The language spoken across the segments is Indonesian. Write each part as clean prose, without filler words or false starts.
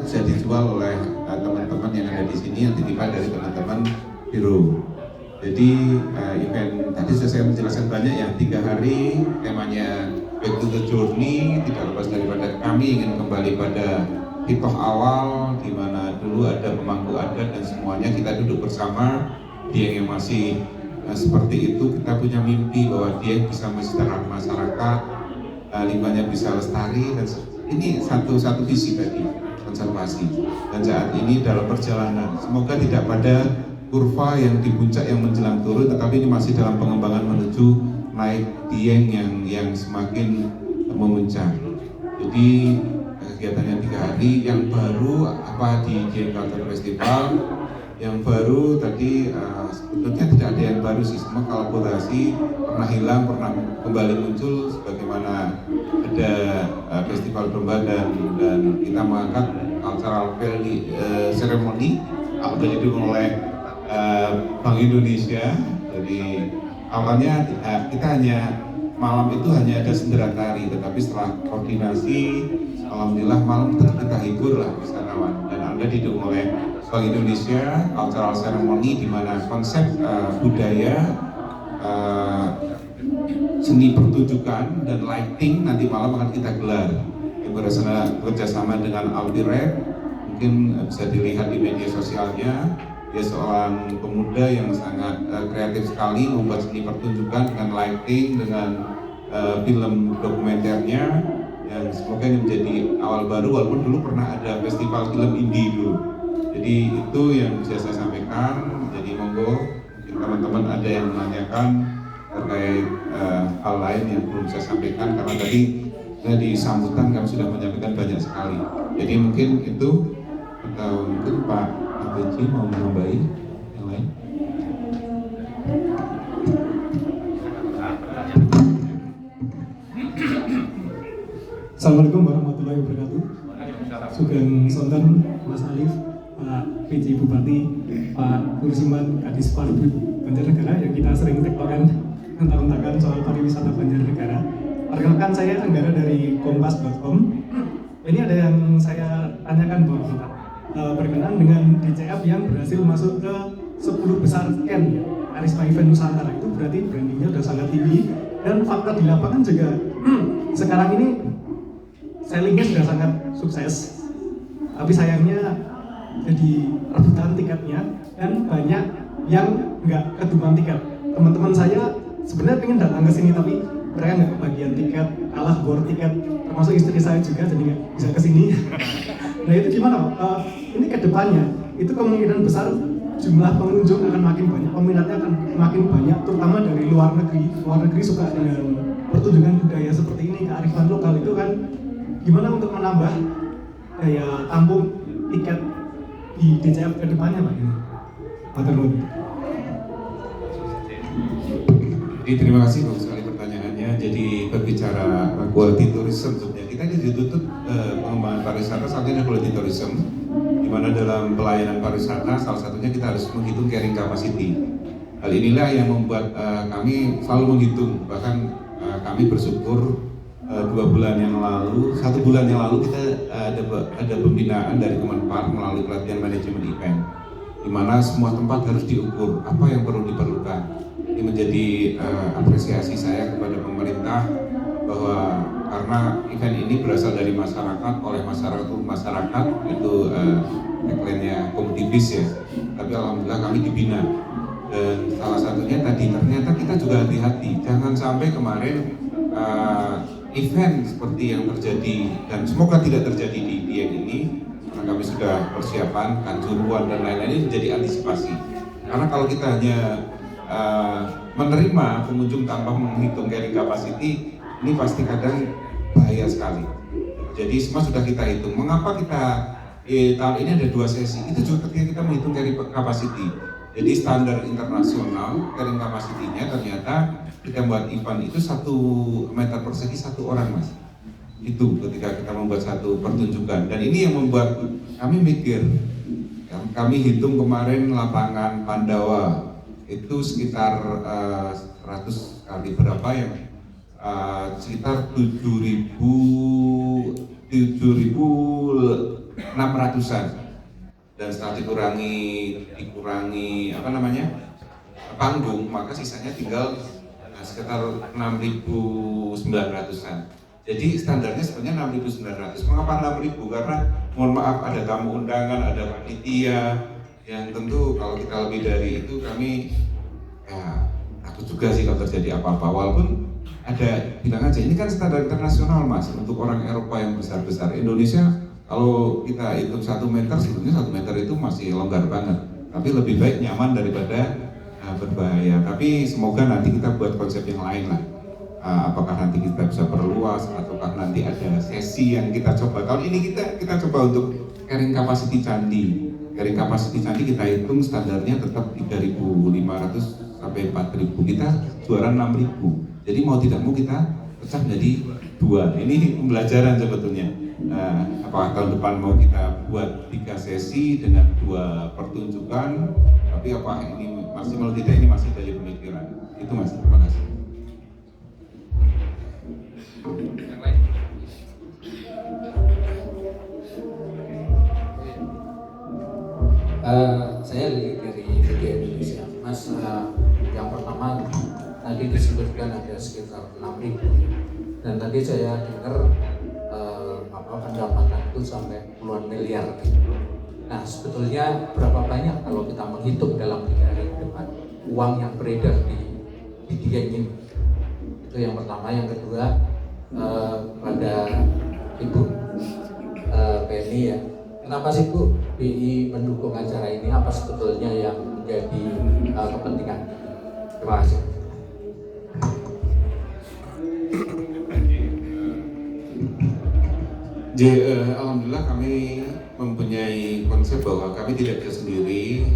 bisa dijual oleh teman-teman yang ada di sini yang titipan dari teman-teman Biro. Jadi event tadi sudah saya menjelaskan banyak ya, 3 hari temanya Back to the Journey, tidak lepas daripada kami ingin kembali pada hitoh awal di mana dulu ada pemangku adat dan semuanya kita duduk bersama. Dia yang masih seperti itu, kita punya mimpi bahwa dia bisa mensejahterakan masyarakat, limbahnya bisa lestari, dan ini satu visi tadi, konservasi. Dan saat ini dalam perjalanan, semoga tidak pada kurva yang di puncak yang menjelang turun, tetapi ini masih dalam pengembangan menuju naik dieng yang semakin memuncak. Jadi kegiatannya 3 hari. Yang baru apa di Dieng Culture Festival? Yang baru tadi sebetulnya tidak ada yang baru sih, semua kolaborasi pernah hilang, pernah kembali muncul, sebagaimana ada festival domba dan kita mengangkat cultural value ceremony atau didukung oleh Bank Indonesia. Jadi awalnya kita hanya malam itu hanya ada senderan tari, tetapi setelah koordinasi, alhamdulillah malam tetap kita hibur lah wisatawan, dan Anda didukung oleh Bank Indonesia cultural ceremony di mana konsep budaya, seni pertunjukan dan lighting nanti malam akan kita gelar yang bekerjasama dengan Alpired. Mungkin bisa dilihat di media sosialnya. Dia seorang pemuda yang sangat kreatif sekali membuat seni pertunjukan dengan lighting, dengan film dokumenternya, yang semoga ini menjadi awal baru, walaupun dulu pernah ada festival film indie dulu. Jadi itu yang bisa saya sampaikan. Jadi monggo mungkin teman-teman ada yang menanyakan terkait hal lain yang belum saya sampaikan, karena tadi di sambutan kami sudah menyampaikan banyak sekali. Jadi mungkin itu, atau mungkin Pak ABC mau menambahi yang lain. Assalamualaikum warahmatullahi wabarakatuh. Sugeng Sonten, Mas Alif, Pak PJ Bupati, Pak Kursiman Kadis Pariwisata Banjarnegara yang kita sering tektokan hentak-hentakan soal pariwisata Banjarnegara. Perkenalkan, saya Anggara dari kompas.com. Ini ada yang saya tanyakan Bapak. Berkenaan dengan DCF yang berhasil masuk ke 10 besar Ken Karisma Event Nusantara, itu berarti brandingnya sudah sangat tinggi, dan fakta di lapangan juga sekarang ini sellingnya sudah sangat sukses, tapi sayangnya jadi rebutan tiketnya dan banyak yang nggak kedudukan tiket. Teman-teman saya sebenarnya pengen datang ke sini tapi mereka nggak kebagian tiket, kalah bor tiket, termasuk istri saya juga, jadi nggak bisa ke sini. Nah itu gimana Pak? Ini kedepannya itu kemungkinan besar jumlah pengunjung akan makin banyak, peminatnya akan makin banyak, terutama dari luar negeri. Luar negeri suka dengan pertunjukan budaya seperti ini, kearifan lokal itu kan. Gimana untuk menambah daya tampung tiket di DCF ke depannya Pak? Jadi terima kasih bagus sekali pertanyaannya. Jadi berbicara quality tourism, sebenarnya kita dituntut pengembangan pariwisata, salah satunya quality tourism, di mana dalam pelayanan pariwisata salah satunya kita harus menghitung carrying capacity. Hal inilah yang membuat kami selalu menghitung, bahkan kami bersyukur 1 bulan yang lalu kita ada pembinaan dari Kemenpar melalui pelatihan manajemen event, di mana semua tempat harus diukur apa yang perlu diperlukan. Ini menjadi apresiasi saya kepada pemerintah, bahwa karena event ini berasal dari masyarakat, oleh masyarakat untuk masyarakat, itu tagline-nya Komdibis ya, tapi alhamdulillah kami dibina. Dan salah satunya tadi ternyata kita juga hati-hati, jangan sampai kemarin event seperti yang terjadi, dan semoga tidak terjadi di Dieng ini, karena kami sudah persiapan Kanjuruan dan lain-lain, ini menjadi antisipasi. Karena kalau kita hanya menerima pengunjung tanpa menghitung carrying capacity, ini pasti kadang bahaya sekali. Jadi semua sudah kita hitung. Mengapa kita tahun ini ada 2 sesi? Itu juga ketika kita menghitung carrying capacity. Jadi standar internasional carrying capacity-nya ternyata kita buat event itu 1 meter persegi 1 orang Mas. Itu ketika kita membuat satu pertunjukan, dan ini yang membuat kami mikir. Kami hitung kemarin lapangan Pandawa itu sekitar 100 kali berapa ya? Sekitar 7.000 600-an, dan setelah dikurangi apa namanya panggung, maka sisanya tinggal sekitar 6.900-an. Jadi standarnya sebenarnya 6.900. Mengapa 6.000? Karena mohon maaf ada tamu undangan, ada panitia, yang tentu kalau kita lebih dari itu kami ya takut juga sih kalau terjadi apa-apa. Walaupun ada, bilang aja ini kan standar internasional Mas, untuk orang Eropa yang besar-besar. Indonesia kalau kita hitung 1 meter, sebetulnya 1 meter itu masih longgar banget, tapi lebih baik nyaman daripada berbahaya. Tapi semoga nanti kita buat konsep yang lain lah. Apakah nanti kita bisa perluas, ataukah nanti ada sesi yang kita coba. Tahun ini kita coba untuk carrying capacity candi. Carrying capacity candi kita hitung standarnya tetap 3.500 sampai 4.000. Kita juara 6.000. Jadi mau tidak mau kita pecah menjadi 2. Ini pembelajaran sebetulnya. Apakah tahun depan mau kita buat 3 sesi dengan 2 pertunjukan, tapi apa ini maksimal tidak, ini masih dari pemikiran. Itu Mas, terima kasih. Yang lain? Saya dari Media Indonesia. Mas, yang pertama tadi disebutkan ada sekitar 6.000, dan tadi saya dengar pendapatan itu sampai puluhan miliar. Nah, sebetulnya berapa banyak kalau kita menghitung dalam 3 hari ke depan uang yang beredar di Dieng ini? Itu yang pertama. Yang kedua, pada Ibu Penny ya, kenapa sih Bu BI mendukung acara ini? Apa sebetulnya yang menjadi kepentingan? Terima kasih. Alhamdulillah kami mempunyai konsep bahwa kami tidak bisa sendiri.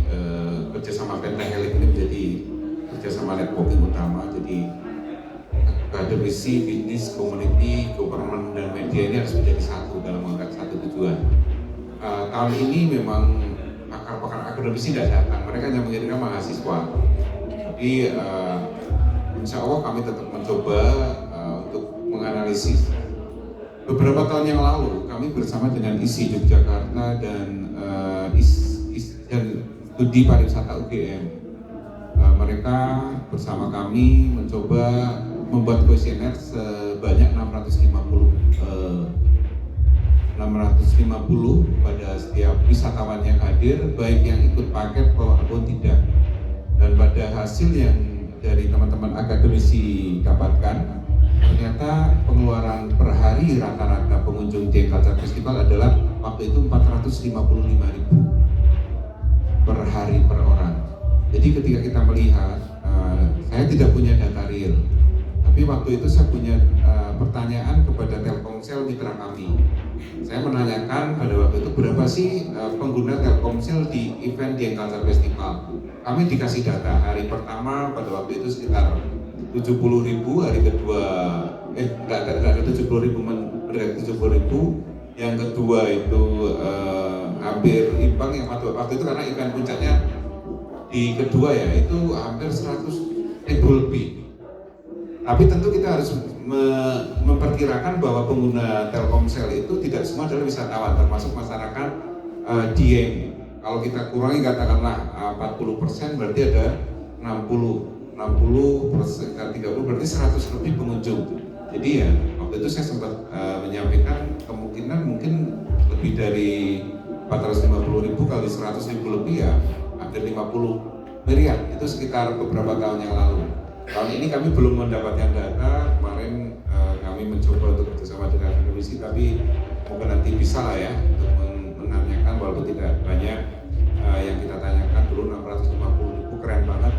Kerjasama Pentahelix ini menjadi kerjasama networking utama. Jadi akademisi, bisnis, community, government, dan media ini harus menjadi satu dalam mengangkat satu tujuan. Tahun ini memang pakar-pakar akademisi tidak datang, mereka hanya mengirimkan mahasiswa. Tapi insya Allah kami tetap mencoba untuk menganalisis. Beberapa tahun yang lalu kami bersama dengan ISI Yogyakarta dan Studi Pariwisata UGM, mereka bersama kami mencoba membuat kuesioner sebanyak 650 pada setiap wisatawan yang hadir, baik yang ikut paket maupun tidak. Dan pada hasil yang dari teman-teman akademisi dapatkan, ternyata pengeluaran per hari rata-rata pengunjung Dieng Culture Festival adalah waktu itu 455.000 per hari per orang. Jadi ketika kita melihat, saya tidak punya data real, tapi waktu itu saya punya pertanyaan kepada Telkomsel mitra kami. Saya menanyakan pada waktu itu berapa sih pengguna Telkomsel di event Dieng Culture Festival. Kami dikasih data hari pertama pada waktu itu sekitar 70.000, hari kedua enggak ada 70.000, berarti 70.000. Yang kedua itu hampir imbang, yang waktu itu karena event puncaknya di kedua ya, itu hampir 100.000 lebih. Tapi tentu kita harus memperkirakan bahwa pengguna Telkomsel itu tidak semua adalah wisatawan, termasuk masyarakat Dieng. Kalau kita kurangi katakanlah 40%, berarti ada 60% 30, berarti 100 lebih pengunjung. Jadi ya waktu itu saya sempat menyampaikan kemungkinan mungkin lebih dari 450.000 kali 100.000 lebih ya hampir 50 miliar. Itu sekitar beberapa tahun yang lalu. Tahun ini kami belum mendapatkan data. Kemarin kami mencoba untuk bersama dengan akademisi, tapi mungkin nanti bisa lah ya untuk menanyakan, walaupun tidak banyak yang kita tanyakan. Dulu 650.000, keren banget.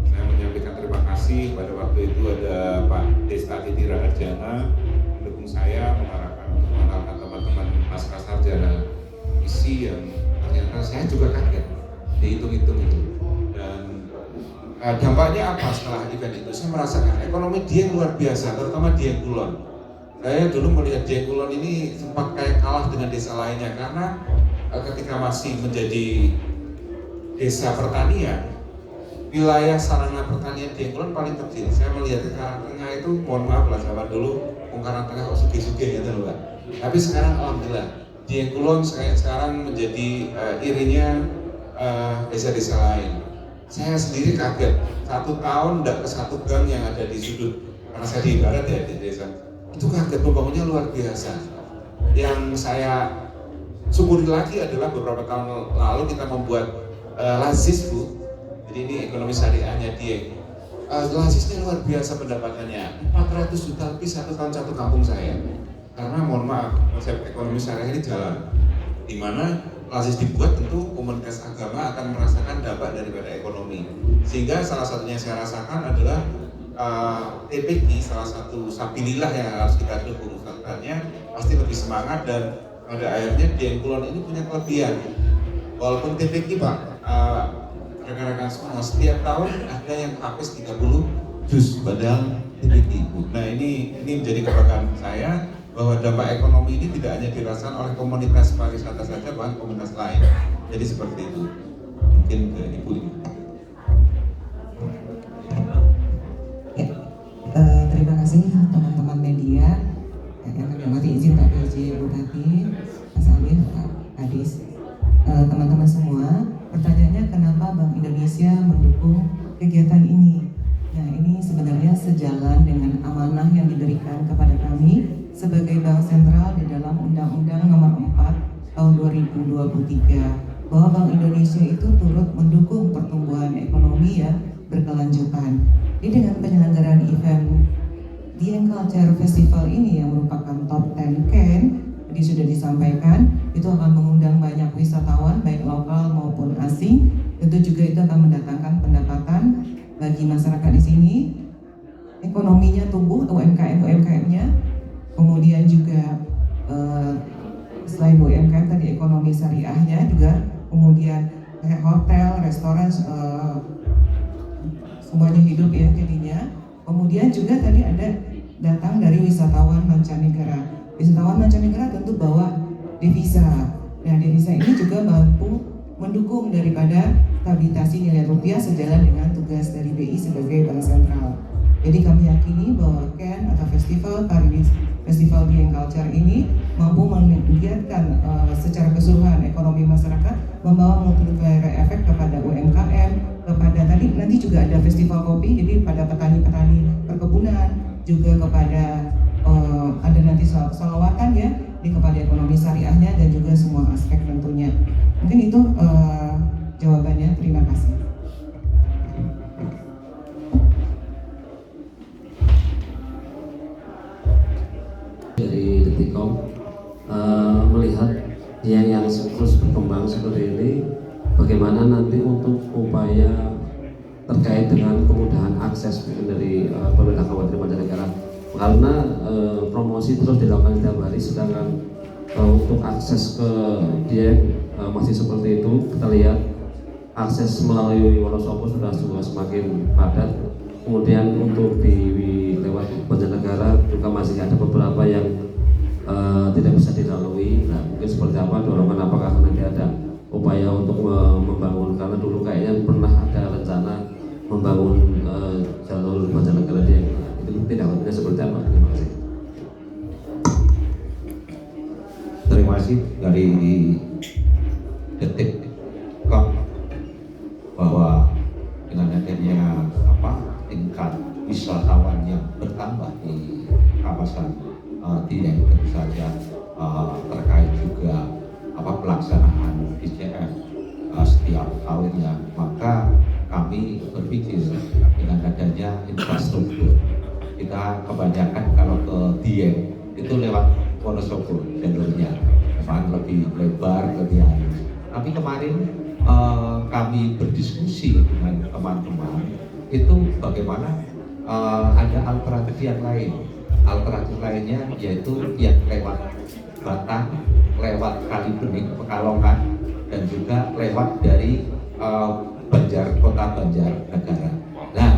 Saya menyampaikan terima kasih pada waktu itu ada Pak Desta Titi Raharjana mendukung saya, mengarahkan untuk mengenalkan teman-teman pasca sarjana isi yang ternyata saya juga kaget dihitung-hitung itu. Dan dampaknya apa setelah event itu? Saya merasakan ekonomi Dieng luar biasa, terutama Dieng Kulon. Saya dulu melihat Dieng Kulon ini sempat kayak kalah dengan desa lainnya karena ketika masih menjadi desa pertanian, wilayah sarana pertanian Dieng Kulon paling kecil. Saya melihat Karangtengah itu, mohon maaf lah, zaman dulu Karangtengah kok sugih-sugih gitu loh Pak. Tapi sekarang alhamdulillah Dieng Kulon sekarang menjadi irinya desa-desa lain. Saya sendiri kaget, 1 tahun tidak ke 1 gang yang ada di sudut, karena saya di barat ya di desa. Itu kaget, pembangunnya luar biasa. Yang saya syukuri lagi adalah beberapa tahun lalu kita membuat Lazis Bu. Jadi ini ekonomi syariahnya Dieng. Lazisnya luar biasa pendapatannya, 400 juta lebih 1 tahun 1 kampung saya. Karena mohon maaf, konsep ekonomi syariah ini jalan, di mana Lazis dibuat tentu komunitas agama akan merasakan dampak daripada ekonomi. Sehingga salah satunya saya rasakan adalah TPQ, salah satu sabilillah yang harus kita dukung. Ustadznya pasti lebih semangat dan pada akhirnya Dieng Kulon ini punya kelebihan. Walaupun TPQ Pak, rekan-rekan semua, setiap tahun ada yang habis 30 juz padahal TPQ. Nah ini menjadi kebanggaan saya bahwa dampak ekonomi ini tidak hanya dirasakan oleh komunitas pariwisata saja, bahkan komunitas lain. Jadi seperti itu. Mungkin ke Ibu ini. Terima kasih teman-teman media yang kami hormati, izin Pak PJ Bupati, Mas Alif, Pak Kadis, teman-teman semua. Pertanyaannya, kenapa Bank Indonesia mendukung kegiatan ini? Nah, ini sebenarnya sejalan dengan amanah yang diberikan kepada kami sebagai Bank Sentral di dalam Undang-Undang Nomor 4 Tahun 2023, bahwa Bank Indonesia itu turut mendukung pertumbuhan ekonomi ya berkelanjutan. Jadi dengan penyelenggaraan event Dieng Culture Festival ini yang merupakan top 10 Ken, tadi sudah disampaikan, itu akan mengundang banyak wisatawan baik lokal maupun asing. Tentu juga itu akan mendatangkan pendapatan bagi masyarakat di sini. Ekonominya tumbuh, UMKM-nya, kemudian juga selain UMKM tadi ekonomi syariahnya juga, kemudian hotel, restoran, semuanya hidup ya jadinya. Kemudian juga tadi ada datang dari wisatawan mancanegara. Wisatawan mancanegara tentu bawa devisa. Nah, devisa ini juga mampu mendukung daripada stabilisasi nilai rupiah sejalan dengan tugas dari BI sebagai bank sentral. Jadi kami yakini bahwa Ken atau Festival Dieng Culture ini mampu menggiatkan secara keseluruhan ekonomi masyarakat, membawa multiplier efek kepada UMKM, kepada tadi nanti juga ada festival kopi, jadi pada petani-petani perkebunan, juga kepada ada nanti sholawatan ya, di kepada ekonomi syariahnya dan juga semua aspek tentunya. Mungkin itu jawabannya. Terima kasih. Dari Detikom melihat yang terus berkembang seperti ini, bagaimana nanti untuk upaya terkait dengan kemudahan akses dari pemerintah Kabupaten Banjarnegara, karena promosi terus dilakukan setiap hari, sedangkan untuk akses ke Dieng masih seperti itu. Kita lihat akses melalui Wonosobo sudah semakin padat. Kemudian untuk lewat Banjarnegara juga masih ada beberapa yang tidak bisa dilalui. Nah, mungkin seperti apa dorongan, apakah nanti ada upaya untuk membangun, karena dulu kayaknya pernah ada rencana membangun jalur Banjarnegara Dieng. Itu tidak tahu seperti apa. Terima kasih. Terima kasih dari Detik.com bahwa dengan adanya tingkat wisatawan yang bertambah di kawasan Dieng, tentu saja terkait juga pelaksanaan ICF setiap tahunnya, maka kami berpikir dengan adanya infrastruktur, kita kebanyakan kalau ke Dieng itu lewat Wonosobo jalurnya, memang lebih lebar, lebih halus. Tapi kemarin kami berdiskusi dengan teman-teman itu bagaimana ada alternatif yang lain. Alternatif lainnya yaitu yang lewat Batang, lewat Kalibening, Pekalongan, dan juga lewat dari kota Banjarnegara. Nah,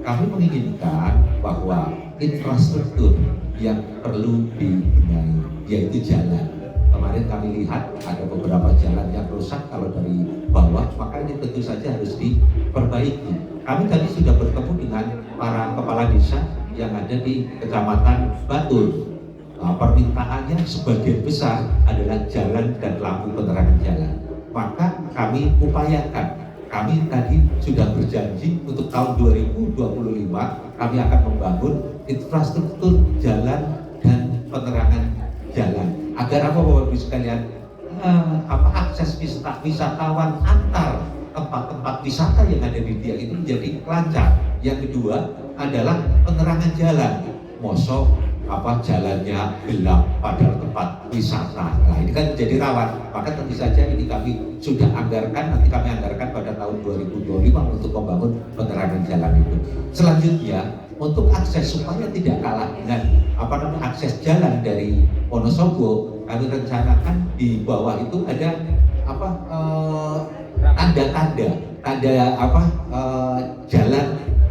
kami menginginkan bahwa infrastruktur yang perlu dibenahi yaitu jalan. Kemarin kami lihat ada beberapa jalan yang rusak kalau dari bawah, maka ini tentu saja harus diperbaiki. Kami tadi sudah bertemu dengan para kepala desa yang ada di Kecamatan Batur. permintaannya sebagian besar adalah jalan dan lampu penerangan jalan. Maka kami upayakan, kami tadi sudah berjanji untuk tahun 2025 kami akan membangun infrastruktur jalan dan penerangan jalan. Agar apa Bapak Ibu sekalian? Akses wisatawan antar tempat-tempat wisata yang ada di Dieng itu menjadi lancar. Yang kedua adalah penerangan jalan. Mosok jalannya gelap pada tempat wisata. Nah ini kan menjadi rawan. Maka tentu saja ini kami sudah anggarkan, nanti kami anggarkan pada tahun 2025 untuk membangun penerangan jalan itu. Selanjutnya untuk akses supaya tidak kalah dengan akses jalan dari Wonosobo, kami rencanakan di bawah itu ada tanda jalan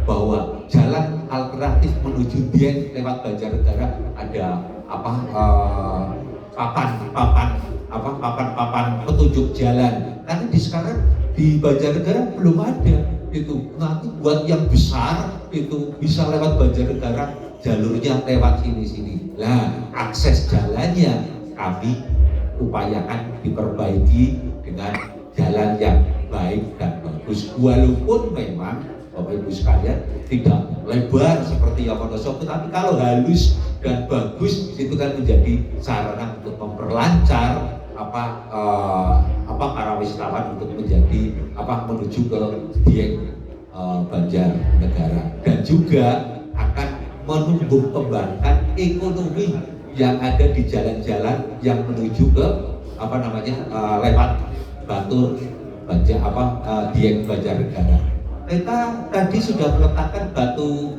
bawah, jalan alternatif menuju Dieng lewat Banjarnegara, ada papan petunjuk jalan. Karena sekarang di Banjarnegara belum ada itu. Nanti buat yang besar itu bisa lewat Banjarnegara, jalurnya lewat sini. Nah, akses jalannya kami upayakan diperbaiki dengan jalan yang baik dan bagus. Walaupun memang Bapak Ibu sekalian tidak lebar seperti yang Wonosobo, tapi kalau halus dan bagus itu kan menjadi sarana untuk memperlancar para wisatawan untuk menjadi menuju ke Dieng Banjarnegara, dan juga akan menumbuh kembangkan ekonomi yang ada di jalan-jalan yang menuju ke lewat Batur Dieng Banjarnegara. Kita tadi sudah meletakkan batu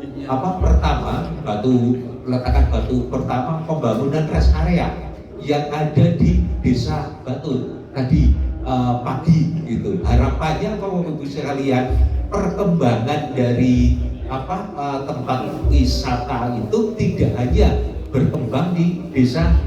pertama pembangunan rest area yang ada di Desa Batur tadi pagi gitu. Harapannya Bapak Ibu sekalian, perkembangan dari tempat wisata itu tidak hanya berkembang di desa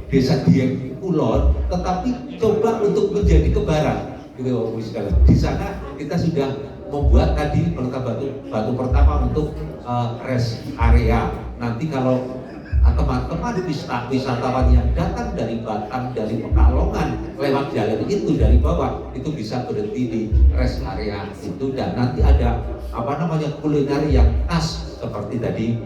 Desa Dieng Kulon, tetapi coba untuk menjadi kebaran. Di sana kita sudah membuat tadi batu pertama untuk rest area. Nanti kalau teman-teman wisatawan yang datang dari Batam, dari Pekalongan lewat jalan itu dari bawah itu bisa berhenti di rest area itu, dan nanti ada kuliner yang khas seperti tadi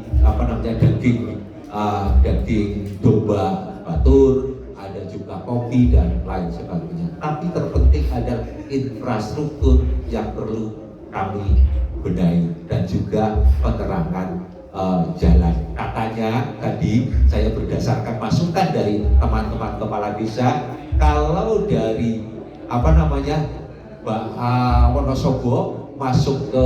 daging domba Batur, ada juga kopi dan lain sebagainya. Tapi terpenting adalah infrastruktur yang perlu kami benahi dan juga penerangan jalan. Katanya tadi saya berdasarkan masukan dari teman-teman kepala desa, kalau dari Wonosobo masuk ke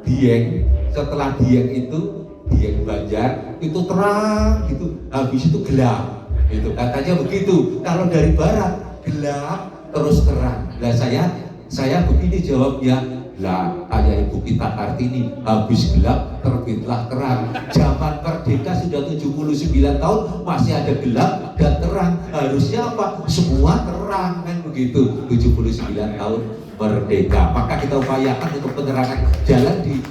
Dieng, setelah Dieng itu Dieng Banjar itu terang gitu, habis itu gelap gitu. Katanya begitu. Kalau dari barat gelap terus terang. Lah saya begini jawabnya, lah kayak Ibu kita Kartini, habis gelap terbitlah terang. Zaman merdeka sudah 79 tahun masih ada gelap dan terang. Harusnya semua terang kan begitu. 79 tahun merdeka. Maka kita upayakan untuk penerangan jalan di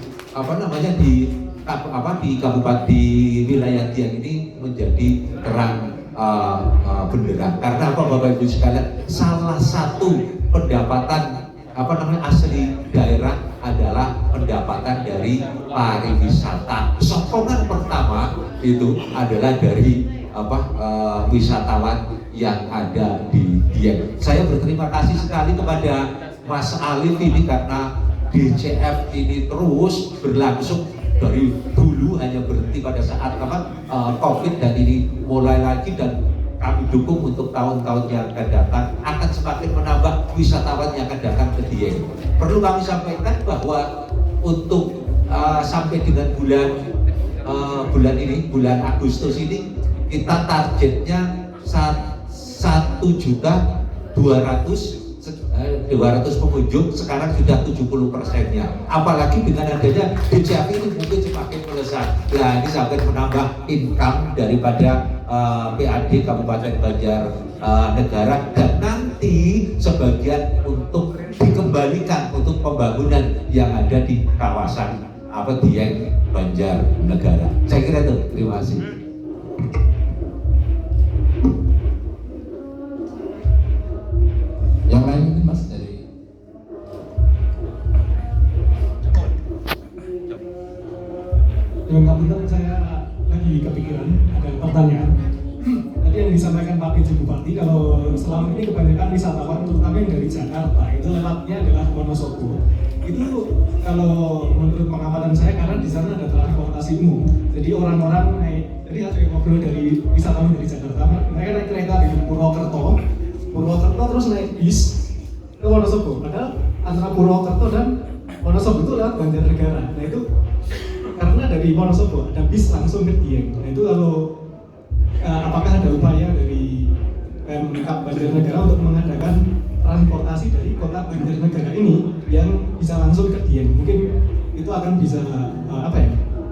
kabupaten di wilayah Dieng ini menjadi terang benderang. Karena Bapak Ibu sekalian, salah satu pendapatan asli daerah adalah pendapatan dari pariwisata. Sokongan pertama itu adalah dari wisatawan yang ada di Dieng. Saya berterima kasih sekali kepada Mas Alif ini karena DCF ini terus berlangsung dari dulu hanya berhenti pada saat COVID, dan ini mulai lagi, dan kami dukung untuk tahun-tahun yang akan datang akan semakin menambah wisatawan yang akan datang ke Dieng. Perlu kami sampaikan bahwa untuk sampai dengan bulan Agustus ini kita targetnya 1.200.200 pengunjung, sekarang sudah 70%-nya. Apalagi dengan adanya DCF ini mungkin semakin melesat. Nah, ini sampai menambah income daripada PAD Kabupaten Banjarnegara, dan nanti sebagian untuk dikembalikan untuk pembangunan yang ada di kawasan Dieng Banjarnegara. Saya kira itu. Terima kasih. Yang lain mungkin Mas dari Dengan kabupaten saya lagi kepikiran ada pertanyaan. Tadi yang disampaikan Pak PJ Bupati kalau selama ini kebanyakan wisatawan terutama yang dari Jakarta itu lewatnya adalah Wonosobo. Itu kalau menurut pengamatan saya karena di sana ada transportasi umum. Jadi orang-orang naik, jadi ada yang ngobrol dari wisatawan dari Jakarta, mereka naik kereta dari Purwokerto terus naik bis ke Wonosobo. Padahal antara Purwokerto dan Wonosobo itu lewat Banjarnegara. Nah itu karena dari Wonosobo ada bis langsung ke Dieng. Nah itu kalau apakah ada upaya dari Pemkab Banjarnegara untuk mengadakan transportasi dari kota Banjarnegara ini yang bisa langsung ke Dieng? Mungkin itu akan bisa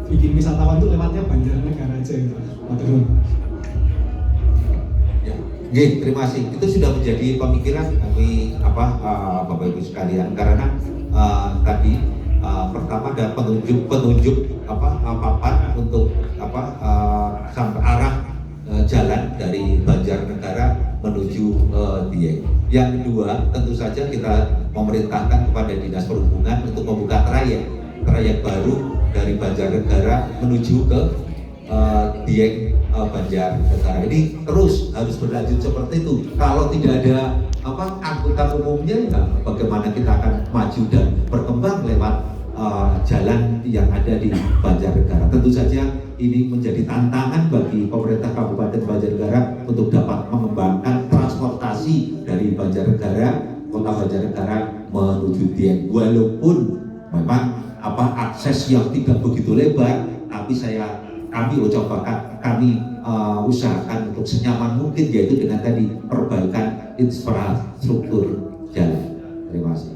bikin wisatawan itu lewatnya Banjarnegara aja gitu. Ya, terima kasih. Itu sudah menjadi pemikiran kami Bapak Ibu sekalian karena tadi pertama ada penunjuk papan untuk sampai arah jalan dari Banjarnegara menuju Dieng. Yang kedua, tentu saja kita memerintahkan kepada Dinas Perhubungan untuk membuka trayek baru dari Banjarnegara menuju ke Dieng Banjarnegara. Ini terus harus berlanjut seperti itu. Kalau tidak ada angkutan umumnya, ya bagaimana kita akan maju dan berkembang lewat jalan yang ada di Banjarnegara. Tentu saja ini menjadi tantangan bagi pemerintah Kabupaten Banjarnegara untuk dapat mengembangkan transportasi dari Banjarnegara, kota Banjarnegara menuju Dieng. Walaupun memang akses yang tidak begitu lebar, tapi kami usahakan untuk senyaman mungkin, yaitu dengan tadi perbaikan infrastruktur jalan. Terima kasih.